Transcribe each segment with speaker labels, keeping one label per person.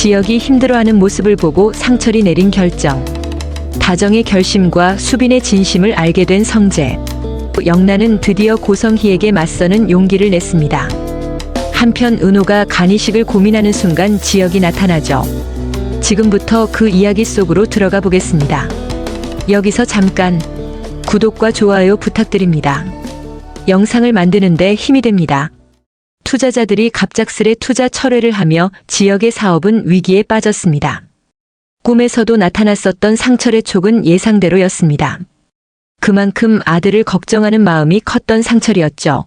Speaker 1: 지혁이 힘들어하는 모습을 보고 상철이 내린 결정. 다정의 결심과 수빈의 진심을 알게 된 성재. 영란은 드디어 고성희에게 맞서는 용기를 냈습니다. 한편 은호가 간이식을 고민하는 순간 지혁이 나타나죠. 지금부터 그 이야기 속으로 들어가 보겠습니다. 여기서 잠깐 구독과 좋아요 부탁드립니다. 영상을 만드는데 힘이 됩니다. 투자자들이 갑작스레 투자 철회를 하며 지역의 사업은 위기에 빠졌습니다. 꿈에서도 나타났었던 상철의 촉은 예상대로였습니다. 그만큼 아들을 걱정하는 마음이 컸던 상철이었죠.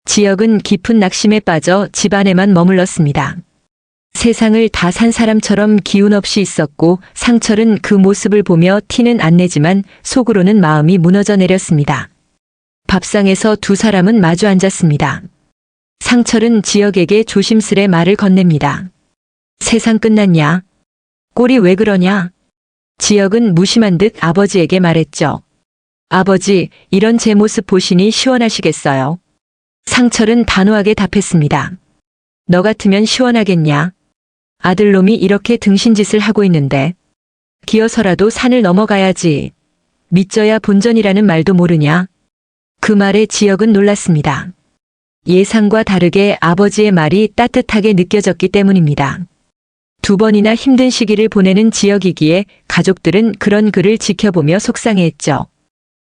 Speaker 1: 지역은 깊은 낙심에 빠져 집안에만 머물렀습니다. 세상을 다 산 사람처럼 기운 없이 있었고 상철은 그 모습을 보며 티는 안 내지만 속으로는 마음이 무너져 내렸습니다. 밥상에서 두 사람은 마주 앉았습니다. 상철은 지역에게 조심스레 말을 건넵니다. 세상 끝났냐? 꼴이 왜 그러냐? 지역은 무심한 듯 아버지에게 말했죠. 아버지, 이런 제 모습 보시니 시원하시겠어요? 상철은 단호하게 답했습니다. 너 같으면 시원하겠냐? 아들놈이 이렇게 등신짓을 하고 있는데 기어서라도 산을 넘어가야지. 믿져야 본전이라는 말도 모르냐? 그 말에 지역은 놀랐습니다. 예상과 다르게 아버지의 말이 따뜻하게 느껴졌기 때문입니다. 두 번이나 힘든 시기를 보내는 지역이기에 가족들은 그런 그를 지켜보며 속상해했죠.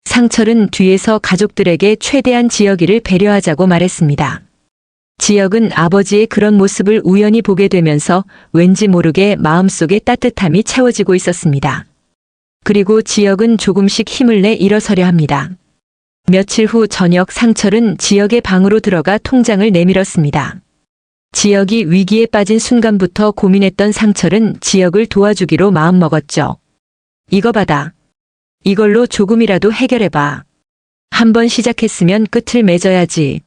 Speaker 1: 상철은 뒤에서 가족들에게 최대한 지역이를 배려하자고 말했습니다. 지역은 아버지의 그런 모습을 우연히 보게 되면서 왠지 모르게 마음속에 따뜻함이 채워지고 있었습니다. 그리고 지역은 조금씩 힘을 내 일어서려 합니다. 며칠 후 저녁 상철은 지역의 방으로 들어가 통장을 내밀었습니다. 지역이 위기에 빠진 순간부터 고민했던 상철은 지역을 도와주기로 마음먹었죠. 이거 받아. 이걸로 조금이라도 해결해봐. 한번 시작했으면 끝을 맺어야지.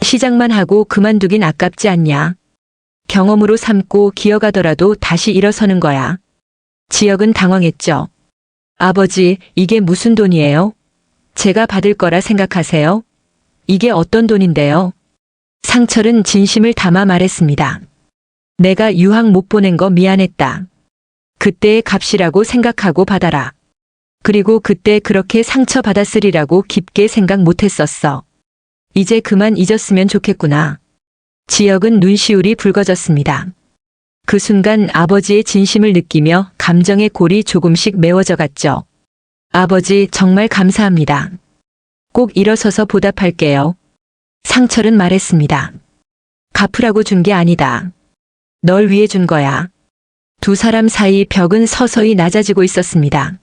Speaker 1: 시작만 하고 그만두긴 아깝지 않냐. 경험으로 삼고 기어가더라도 다시 일어서는 거야. 지역은 당황했죠. 아버지, 이게 무슨 돈이에요? 제가 받을 거라 생각하세요? 이게 어떤 돈인데요? 상철은 진심을 담아 말했습니다. 내가 유학 못 보낸 거 미안했다. 그때의 값이라고 생각하고 받아라. 그리고 그때 그렇게 상처받았으리라고 깊게 생각 못했었어. 이제 그만 잊었으면 좋겠구나. 지역은 눈시울이 붉어졌습니다. 그 순간 아버지의 진심을 느끼며 감정의 골이 조금씩 메워져 갔죠. 아버지, 정말 감사합니다. 꼭 일어서서 보답할게요. 상철은 말했습니다. 갚으라고 준 게 아니다. 널 위해 준 거야. 두 사람 사이 벽은 서서히 낮아지고 있었습니다.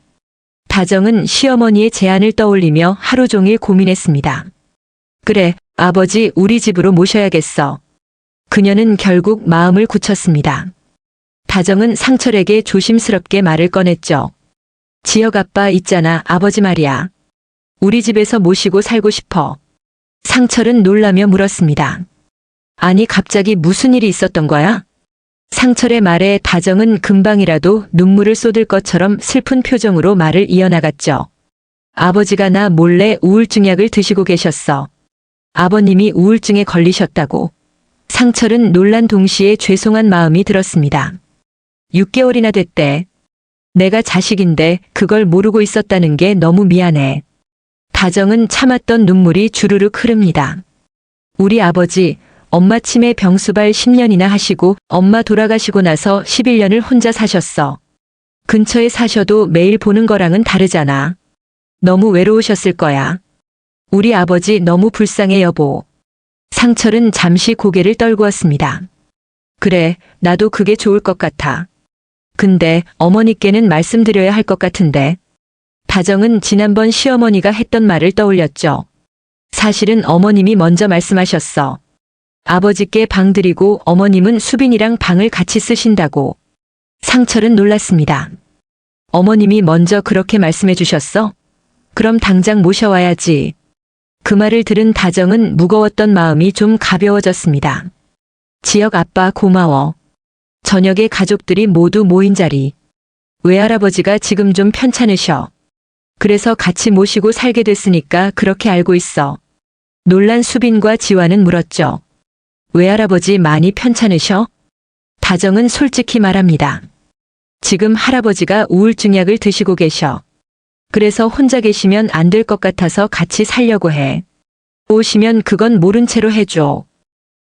Speaker 1: 다정은 시어머니의 제안을 떠올리며 하루 종일 고민했습니다. 그래, 아버지, 우리 집으로 모셔야겠어. 그녀는 결국 마음을 굳혔습니다. 다정은 상철에게 조심스럽게 말을 꺼냈죠. 지역 아빠 있잖아, 아버지 말이야. 우리 집에서 모시고 살고 싶어. 상철은 놀라며 물었습니다. 아니, 갑자기 무슨 일이 있었던 거야? 상철의 말에 다정은 금방이라도 눈물을 쏟을 것처럼 슬픈 표정으로 말을 이어나갔죠. 아버지가 나 몰래 우울증 약을 드시고 계셨어. 아버님이 우울증에 걸리셨다고. 상철은 놀란 동시에 죄송한 마음이 들었습니다. 6개월이나 됐대. 내가 자식인데 그걸 모르고 있었다는 게 너무 미안해. 다정은 참았던 눈물이 주르륵 흐릅니다. 우리 아버지, 엄마 치매 병수발 10년이나 하시고 엄마 돌아가시고 나서 11년을 혼자 사셨어. 근처에 사셔도 매일 보는 거랑은 다르잖아. 너무 외로우셨을 거야. 우리 아버지 너무 불쌍해 여보. 상철은 잠시 고개를 떨구었습니다. 그래, 나도 그게 좋을 것 같아. 근데 어머니께는 말씀드려야 할 것 같은데. 다정은 지난번 시어머니가 했던 말을 떠올렸죠. 사실은 어머님이 먼저 말씀하셨어. 아버지께 방 드리고 어머님은 수빈이랑 방을 같이 쓰신다고. 상철은 놀랐습니다. 어머님이 먼저 그렇게 말씀해 주셨어? 그럼 당장 모셔와야지. 그 말을 들은 다정은 무거웠던 마음이 좀 가벼워졌습니다. 지역 아빠 고마워. 저녁에 가족들이 모두 모인 자리. 외할아버지가 지금 좀 편찮으셔. 그래서 같이 모시고 살게 됐으니까 그렇게 알고 있어. 놀란 수빈과 지화는 물었죠. 외할아버지 많이 편찮으셔? 다정은 솔직히 말합니다. 지금 할아버지가 우울증 약을 드시고 계셔. 그래서 혼자 계시면 안 될 것 같아서 같이 살려고 해. 오시면 그건 모른 채로 해줘.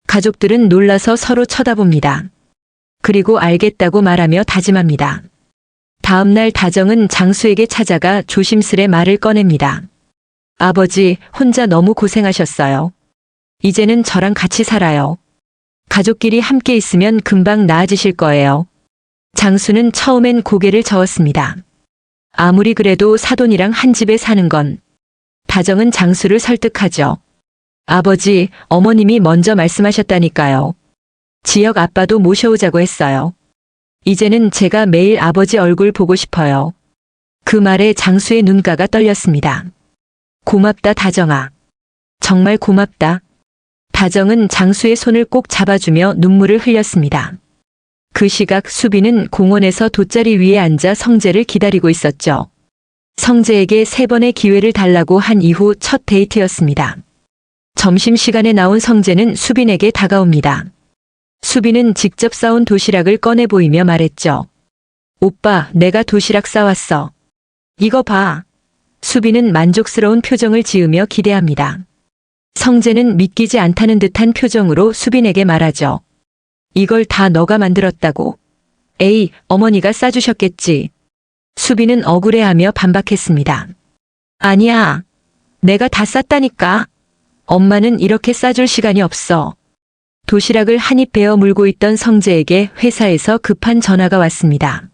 Speaker 1: 가족들은 놀라서 서로 쳐다봅니다. 그리고 알겠다고 말하며 다짐합니다. 다음날 다정은 장수에게 찾아가 조심스레 말을 꺼냅니다. 아버지, 혼자 너무 고생하셨어요. 이제는 저랑 같이 살아요. 가족끼리 함께 있으면 금방 나아지실 거예요. 장수는 처음엔 고개를 저었습니다. 아무리 그래도 사돈이랑 한 집에 사는 건. 다정은 장수를 설득하죠. 아버지, 어머님이 먼저 말씀하셨다니까요. 지역 아빠도 모셔오자고 했어요. 이제는 제가 매일 아버지 얼굴 보고 싶어요. 그 말에 장수의 눈가가 떨렸습니다. 고맙다, 다정아. 정말 고맙다. 다정은 장수의 손을 꼭 잡아주며 눈물을 흘렸습니다. 그 시각 수빈은 공원에서 돗자리 위에 앉아 성재를 기다리고 있었죠. 성재에게 3번의 기회를 달라고 한 이후 첫 데이트였습니다. 점심시간에 나온 성재는 수빈에게 다가옵니다. 수빈은 직접 싸온 도시락을 꺼내 보이며 말했죠. 오빠, 내가 도시락 싸왔어. 이거 봐. 수빈은 만족스러운 표정을 지으며 기대합니다. 성재는 믿기지 않다는 듯한 표정으로 수빈에게 말하죠. 이걸 다 너가 만들었다고. 에이, 어머니가 싸주셨겠지. 수빈은 억울해하며 반박했습니다. 아니야. 내가 다 쌌다니까. 엄마는 이렇게 싸줄 시간이 없어. 도시락을 한입 베어 물고 있던 성재에게 회사에서 급한 전화가 왔습니다.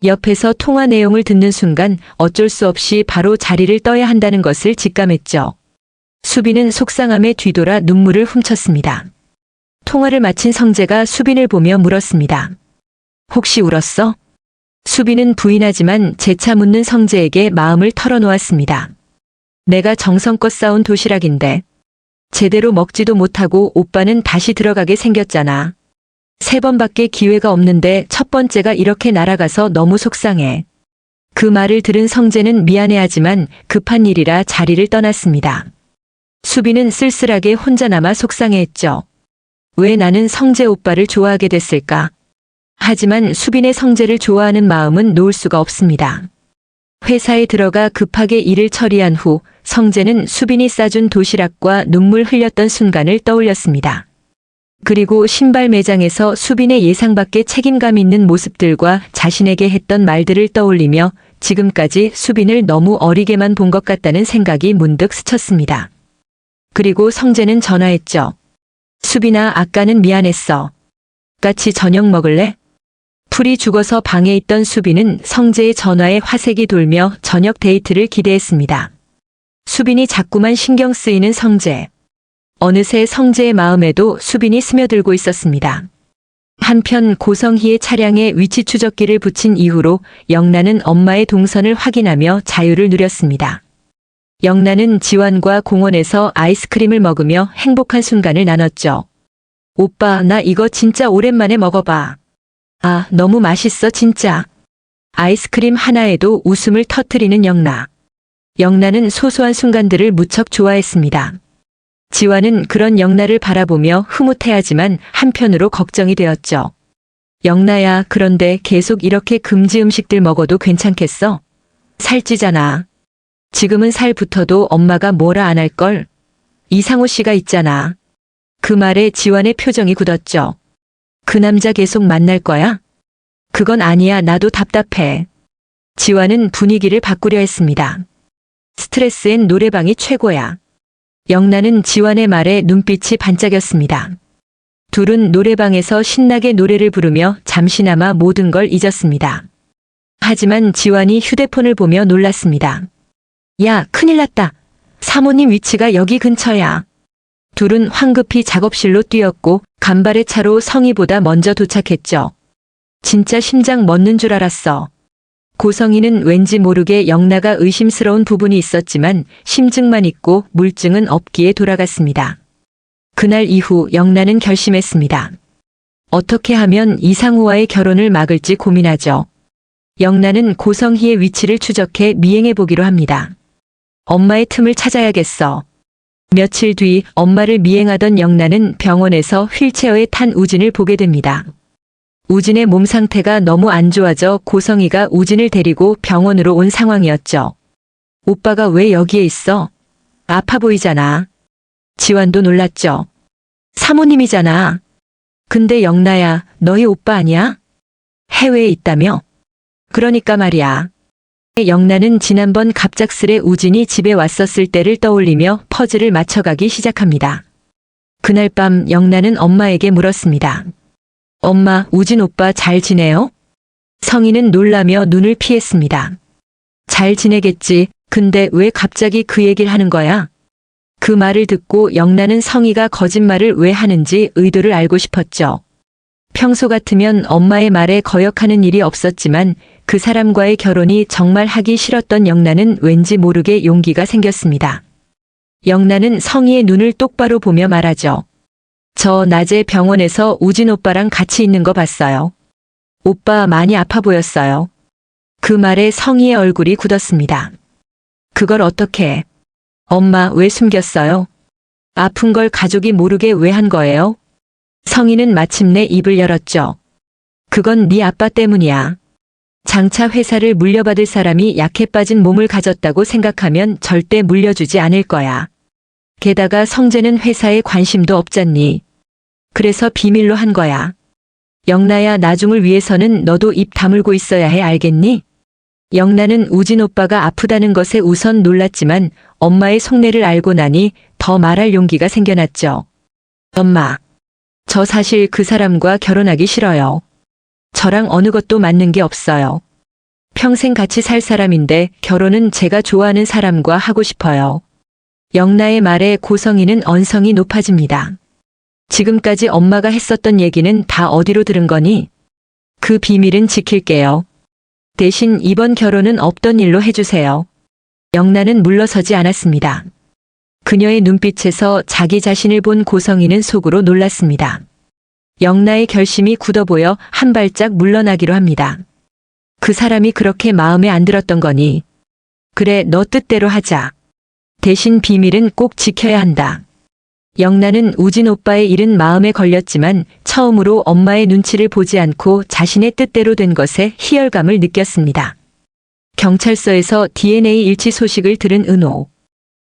Speaker 1: 옆에서 통화 내용을 듣는 순간 어쩔 수 없이 바로 자리를 떠야 한다는 것을 직감했죠. 수빈은 속상함에 뒤돌아 눈물을 훔쳤습니다. 통화를 마친 성재가 수빈을 보며 물었습니다. 혹시 울었어? 수빈은 부인하지만 재차 묻는 성재에게 마음을 털어놓았습니다. 내가 정성껏 싸온 도시락인데 제대로 먹지도 못하고 오빠는 다시 들어가게 생겼잖아. 3번밖에 기회가 없는데 첫 번째가 이렇게 날아가서 너무 속상해. 그 말을 들은 성재는 미안해하지만 급한 일이라 자리를 떠났습니다. 수빈은 쓸쓸하게 혼자 남아 속상해했죠. 왜 나는 성재 오빠를 좋아하게 됐을까? 하지만 수빈의 성재를 좋아하는 마음은 놓을 수가 없습니다. 회사에 들어가 급하게 일을 처리한 후 성재는 수빈이 싸준 도시락과 눈물 흘렸던 순간을 떠올렸습니다. 그리고 신발 매장에서 수빈의 예상 밖의 책임감 있는 모습들과 자신에게 했던 말들을 떠올리며 지금까지 수빈을 너무 어리게만 본 것 같다는 생각이 문득 스쳤습니다. 그리고 성재는 전화했죠. 수빈아, 아까는 미안했어. 같이 저녁 먹을래? 풀이 죽어서 방에 있던 수빈은 성재의 전화에 화색이 돌며 저녁 데이트를 기대했습니다. 수빈이 자꾸만 신경 쓰이는 성재. 어느새 성재의 마음에도 수빈이 스며들고 있었습니다. 한편 고성희의 차량에 위치 추적기를 붙인 이후로 영란은 엄마의 동선을 확인하며 자유를 누렸습니다. 영란은 지완과 공원에서 아이스크림을 먹으며 행복한 순간을 나눴죠. 오빠, 나 이거 진짜 오랜만에 먹어봐. 아, 너무 맛있어 진짜. 아이스크림 하나에도 웃음을 터뜨리는 영라. 영란은 소소한 순간들을 무척 좋아했습니다. 지완은 그런 영라를 바라보며 흐뭇해하지만 한편으로 걱정이 되었죠. 영라야, 그런데 계속 이렇게 금지 음식들 먹어도 괜찮겠어? 살찌잖아. 지금은 살 붙어도 엄마가 뭐라 안 할걸? 이상호 씨가 있잖아. 그 말에 지완의 표정이 굳었죠. 그 남자 계속 만날 거야? 그건 아니야, 나도 답답해. 지완은 분위기를 바꾸려 했습니다. 스트레스엔 노래방이 최고야. 영란은 지완의 말에 눈빛이 반짝였습니다. 둘은 노래방에서 신나게 노래를 부르며 잠시나마 모든 걸 잊었습니다. 하지만 지완이 휴대폰을 보며 놀랐습니다. 야, 큰일 났다. 사모님 위치가 여기 근처야. 둘은 황급히 작업실로 뛰었고 간발의 차로 성희보다 먼저 도착했죠. 진짜 심장 멎는 줄 알았어. 고성희는 왠지 모르게 영라가 의심스러운 부분이 있었지만 심증만 있고 물증은 없기에 돌아갔습니다. 그날 이후 영라는 결심했습니다. 어떻게 하면 이상우와의 결혼을 막을지 고민하죠. 영라는 고성희의 위치를 추적해 미행해 보기로 합니다. 엄마의 틈을 찾아야겠어. 며칠 뒤 엄마를 미행하던 영란은 병원에서 휠체어에 탄 우진을 보게 됩니다. 우진의 몸 상태가 너무 안 좋아져 고성이가 우진을 데리고 병원으로 온 상황이었죠. 오빠가 왜 여기에 있어? 아파 보이잖아. 지환도 놀랐죠. 사모님이잖아. 근데 영나야, 너희 오빠 아니야? 해외에 있다며? 그러니까 말이야. 영나는 지난번 갑작스레 우진이 집에 왔었을 때를 떠올리며 퍼즐을 맞춰가기 시작합니다. 그날 밤 영나는 엄마에게 물었습니다. 엄마, 우진 오빠 잘 지내요? 성희는 놀라며 눈을 피했습니다. 잘 지내겠지. 근데 왜 갑자기 그 얘기를 하는 거야? 그 말을 듣고 영나는 성희가 거짓말을 왜 하는지 의도를 알고 싶었죠. 평소 같으면 엄마의 말에 거역하는 일이 없었지만 그 사람과의 결혼이 정말 하기 싫었던 영나는 왠지 모르게 용기가 생겼습니다. 영나는 성희의 눈을 똑바로 보며 말하죠. 저 낮에 병원에서 우진 오빠랑 같이 있는 거 봤어요. 오빠 많이 아파 보였어요. 그 말에 성희의 얼굴이 굳었습니다. 그걸 어떻게 해? 엄마 왜 숨겼어요? 아픈 걸 가족이 모르게 왜 한 거예요? 성희는 마침내 입을 열었죠. 그건 네 아빠 때문이야. 장차 회사를 물려받을 사람이 약해 빠진 몸을 가졌다고 생각하면 절대 물려주지 않을 거야. 게다가 성재는 회사에 관심도 없잖니. 그래서 비밀로 한 거야. 영나야, 나중을 위해서는 너도 입 다물고 있어야 해, 알겠니? 영나는 우진 오빠가 아프다는 것에 우선 놀랐지만 엄마의 속내를 알고 나니 더 말할 용기가 생겨났죠. 엄마, 저 사실 그 사람과 결혼하기 싫어요. 저랑 어느 것도 맞는 게 없어요. 평생 같이 살 사람인데 결혼은 제가 좋아하는 사람과 하고 싶어요. 영나의 말에 고성이는 언성이 높아집니다. 지금까지 엄마가 했었던 얘기는 다 어디로 들은 거니? 그 비밀은 지킬게요. 대신 이번 결혼은 없던 일로 해주세요. 영나는 물러서지 않았습니다. 그녀의 눈빛에서 자기 자신을 본 고성이는 속으로 놀랐습니다. 영나의 결심이 굳어 보여 한 발짝 물러나기로 합니다. 그 사람이 그렇게 마음에 안 들었던 거니? 그래, 너 뜻대로 하자. 대신 비밀은 꼭 지켜야 한다. 영나는 우진 오빠의 일은 마음에 걸렸지만 처음으로 엄마의 눈치를 보지 않고 자신의 뜻대로 된 것에 희열감을 느꼈습니다. 경찰서에서 DNA 일치 소식을 들은 은호.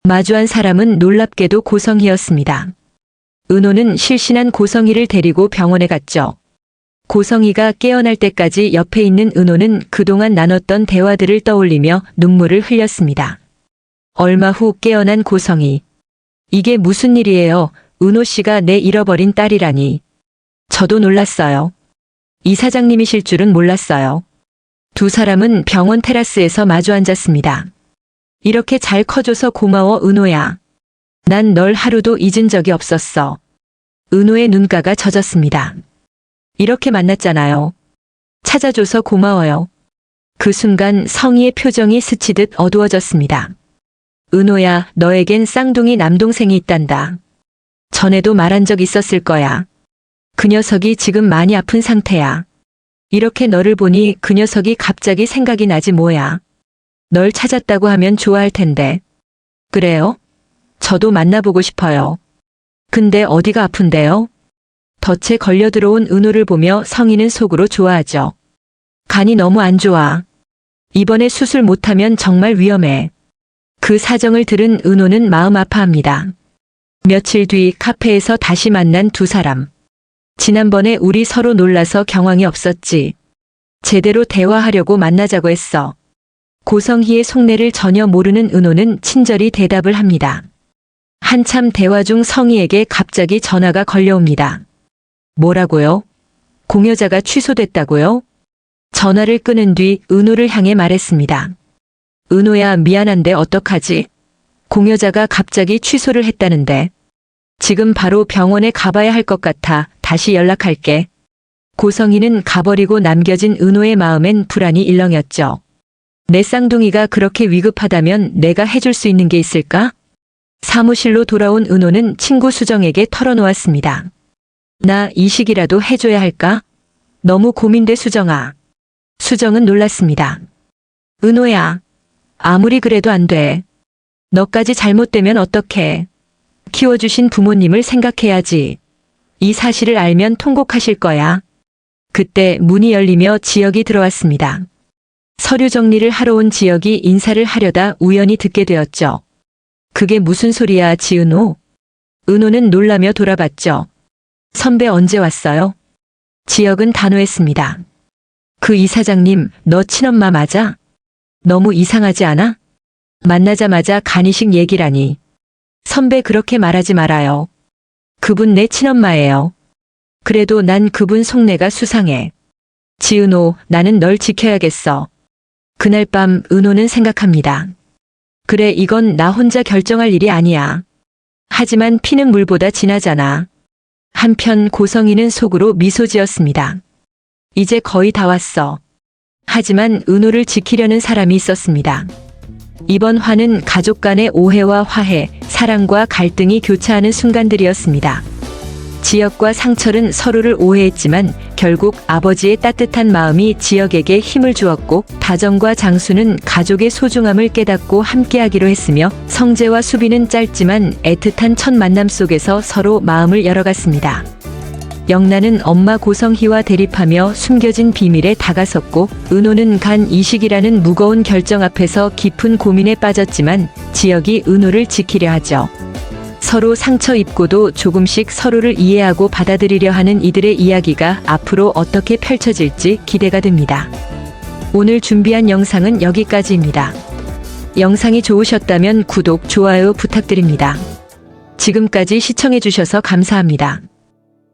Speaker 1: 마주한 사람은 놀랍게도 고성희였습니다. 은호는 실신한 고성희를 데리고 병원에 갔죠. 고성희가 깨어날 때까지 옆에 있는 은호는 그동안 나눴던 대화들을 떠올리며 눈물을 흘렸습니다. 얼마 후 깨어난 고성희. 이게 무슨 일이에요? 은호 씨가 내 잃어버린 딸이라니. 저도 놀랐어요. 이 사장님이실 줄은 몰랐어요. 두 사람은 병원 테라스에서 마주 앉았습니다. 이렇게 잘 커줘서 고마워, 은호야. 난 널 하루도 잊은 적이 없었어. 은호의 눈가가 젖었습니다. 이렇게 만났잖아요. 찾아줘서 고마워요. 그 순간 성희의 표정이 스치듯 어두워졌습니다. 은호야, 너에겐 쌍둥이 남동생이 있단다. 전에도 말한 적 있었을 거야. 그 녀석이 지금 많이 아픈 상태야. 이렇게 너를 보니 그 녀석이 갑자기 생각이 나지 뭐야. 널 찾았다고 하면 좋아할 텐데. 그래요? 저도 만나보고 싶어요. 근데 어디가 아픈데요? 덫에 걸려 들어온 은호를 보며 성희는 속으로 좋아하죠. 간이 너무 안 좋아. 이번에 수술 못하면 정말 위험해. 그 사정을 들은 은호는 마음 아파합니다. 며칠 뒤 카페에서 다시 만난 두 사람. 지난번에 우리 서로 놀라서 경황이 없었지. 제대로 대화하려고 만나자고 했어. 고성희의 속내를 전혀 모르는 은호는 친절히 대답을 합니다. 한참 대화 중 성희에게 갑자기 전화가 걸려옵니다. 뭐라고요? 공여자가 취소됐다고요? 전화를 끊은 뒤 은호를 향해 말했습니다. 은호야, 미안한데 어떡하지? 공여자가 갑자기 취소를 했다는데. 지금 바로 병원에 가봐야 할 것 같아. 다시 연락할게. 고성희는 가버리고 남겨진 은호의 마음엔 불안이 일렁였죠. 내 쌍둥이가 그렇게 위급하다면 내가 해줄 수 있는 게 있을까? 사무실로 돌아온 은호는 친구 수정에게 털어놓았습니다. 나 이식이라도 해줘야 할까? 너무 고민돼, 수정아. 수정은 놀랐습니다. 은호야. 아무리 그래도 안 돼. 너까지 잘못되면 어떡해. 키워주신 부모님을 생각해야지. 이 사실을 알면 통곡하실 거야. 그때 문이 열리며 지혁이 들어왔습니다. 서류 정리를 하러 온 지혁이 인사를 하려다 우연히 듣게 되었죠. 그게 무슨 소리야, 지은호? 은호는 놀라며 돌아봤죠. 선배 언제 왔어요? 지혁은 단호했습니다. 그 이사장님, 너 친엄마 맞아? 너무 이상하지 않아? 만나자마자 간이식 얘기라니. 선배 그렇게 말하지 말아요. 그분 내 친엄마예요. 그래도 난 그분 속내가 수상해. 지은호, 나는 널 지켜야겠어. 그날 밤 은호는 생각합니다. 그래, 이건 나 혼자 결정할 일이 아니야. 하지만 피는 물보다 진하잖아. 한편 고성이는 속으로 미소 지었습니다. 이제 거의 다 왔어. 하지만 은호를 지키려는 사람이 있었습니다. 이번 화는 가족 간의 오해와 화해, 사랑과 갈등이 교차하는 순간들이었습니다. 지혁과 상철은 서로를 오해했지만 결국 아버지의 따뜻한 마음이 지혁에게 힘을 주었고, 다정과 장수는 가족의 소중함을 깨닫고 함께하기로 했으며, 성재와 수빈은 짧지만 애틋한 첫 만남 속에서 서로 마음을 열어갔습니다. 영란은 엄마 고성희와 대립하며 숨겨진 비밀에 다가섰고, 은호는 간 이식이라는 무거운 결정 앞에서 깊은 고민에 빠졌지만 지혁이 은호를 지키려 하죠. 서로 상처 입고도 조금씩 서로를 이해하고 받아들이려 하는 이들의 이야기가 앞으로 어떻게 펼쳐질지 기대가 됩니다. 오늘 준비한 영상은 여기까지입니다. 영상이 좋으셨다면 구독, 좋아요 부탁드립니다. 지금까지 시청해주셔서 감사합니다.